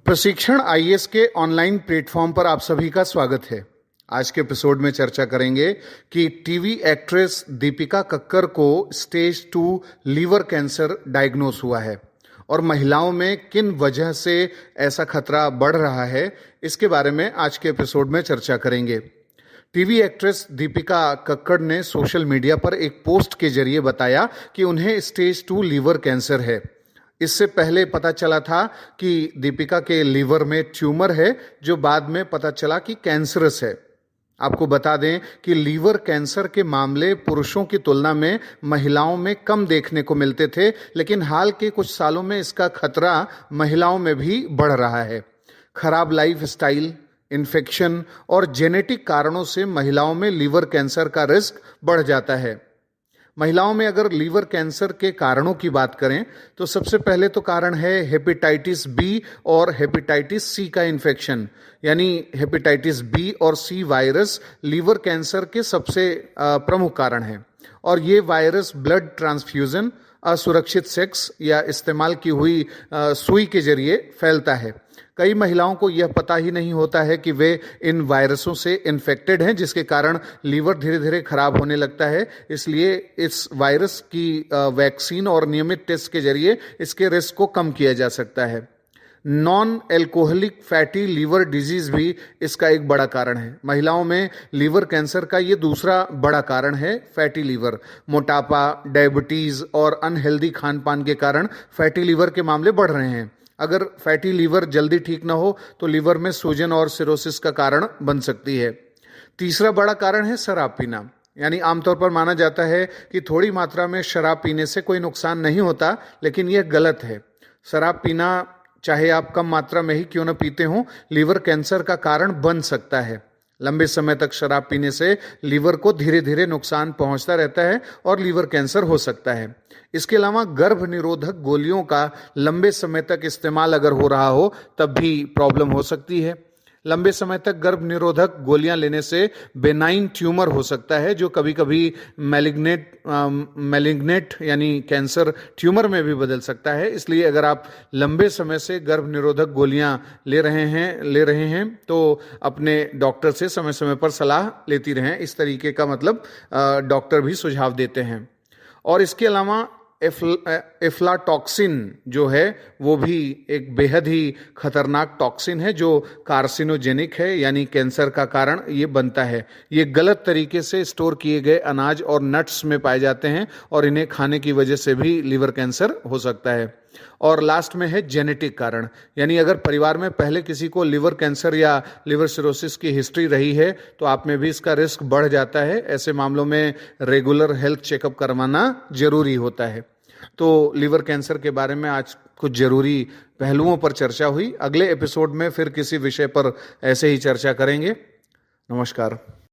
प्रशिक्षण आईएएस के online platform पर आप सभी का स्वागत है। आज के एपिसोड में चर्चा करेंगे कि टीवी एक्ट्रेस दीपिका कक्कर को स्टेज 2 लीवर कैंसर डायग्नोस हुआ है और महिलाओं में किन वजह से ऐसा खतरा बढ़ रहा है, इसके बारे में आज के एपिसोड में चर्चा करेंगे। टीवी एक्ट्रेस दीपिका कक्कड़ ने सोशल मीडिया पर एक पोस्ट के जरिए बताया कि उन्हें स्टेज 2 लीवर कैंसर है। इससे पहले पता चला था कि दीपिका के लीवर में ट्यूमर है, जो बाद में पता चला कि कैंसरस है। आपको बता दें कि लीवर कैंसर के मामले पुरुषों की तुलना में महिलाओं में कम देखने को मिलते थे, लेकिन हाल के कुछ सालों में इसका खतरा महिलाओं में भी बढ़ रहा है। खराब लाइफ स्टाइल, इन्फेक्शन और जेनेटिक कारणों से महिलाओं में लीवर कैंसर का रिस्क बढ़ जाता है। महिलाओं में अगर लीवर कैंसर के कारणों की बात करें तो सबसे पहले तो कारण है हेपेटाइटिस बी और हेपेटाइटिस सी का इन्फेक्शन। यानी हेपेटाइटिस बी और सी वायरस लीवर कैंसर के सबसे प्रमुख कारण है और ये वायरस ब्लड ट्रांसफ्यूजन, असुरक्षित सेक्स या इस्तेमाल की हुई सुई के जरिए फैलता है। कई महिलाओं को यह पता ही नहीं होता है कि वे इन वायरसों से इन्फेक्टेड हैं, जिसके कारण लीवर धीरे धीरे खराब होने लगता है। इसलिए इस वायरस की वैक्सीन और नियमित टेस्ट के जरिए इसके रिस्क को कम किया जा सकता है। Non alcoholic fatty liver disease भी इसका एक बड़ा कारण है। महिलाओं में लीवर कैंसर का ये दूसरा बड़ा कारण है फैटी लीवर। मोटापा, डायबिटीज और अनहेल्दी खान पान के कारण फैटी लीवर के मामले बढ़ रहे हैं। अगर फैटी लीवर जल्दी ठीक ना हो तो लीवर में सूजन और सिरोसिस का कारण बन सकती है। तीसरा बड़ा कारण है शराब पीना। यानी आमतौर पर माना जाता है कि थोड़ी मात्रा में शराब पीने से कोई नुकसान नहीं होता, लेकिन यह गलत है। शराब पीना, चाहे आप कम मात्रा में ही क्यों न पीते हो, लीवर कैंसर का कारण बन सकता है। लंबे समय तक शराब पीने से लीवर को धीरे धीरे नुकसान पहुंचता रहता है और लीवर कैंसर हो सकता है। इसके अलावा गर्भ निरोधक गोलियों का लंबे समय तक इस्तेमाल अगर हो रहा हो तब भी प्रॉब्लम हो सकती है। लंबे समय तक गर्भ निरोधक गोलियां लेने से बेनाइन ट्यूमर हो सकता है, जो कभी कभी मैलिग्नेट यानी कैंसर ट्यूमर में भी बदल सकता है। इसलिए अगर आप लंबे समय से गर्भ निरोधक गोलियां ले रहे हैं तो अपने डॉक्टर से समय समय पर सलाह लेती रहें। इस तरीके का मतलब डॉक्टर भी सुझाव देते हैं। और इसके अलावा एफ्लाटॉक्सिन जो है वो भी एक बेहद ही खतरनाक टॉक्सिन है, जो कार्सिनोजेनिक है, यानी कैंसर का कारण ये बनता है। ये गलत तरीके से स्टोर किए गए अनाज और नट्स में पाए जाते हैं और इन्हें खाने की वजह से भी लीवर कैंसर हो सकता है। और लास्ट में है जेनेटिक कारण। यानी अगर परिवार में पहले किसी को लिवर कैंसर या लिवर सिरोसिस की हिस्ट्री रही है तो आप में भी इसका रिस्क बढ़ जाता है। ऐसे मामलों में रेगुलर हेल्थ चेकअप करवाना जरूरी होता है। तो लिवर कैंसर के बारे में आज कुछ जरूरी पहलुओं पर चर्चा हुई। अगले एपिसोड में फिर किसी विषय पर ऐसे ही चर्चा करेंगे। नमस्कार।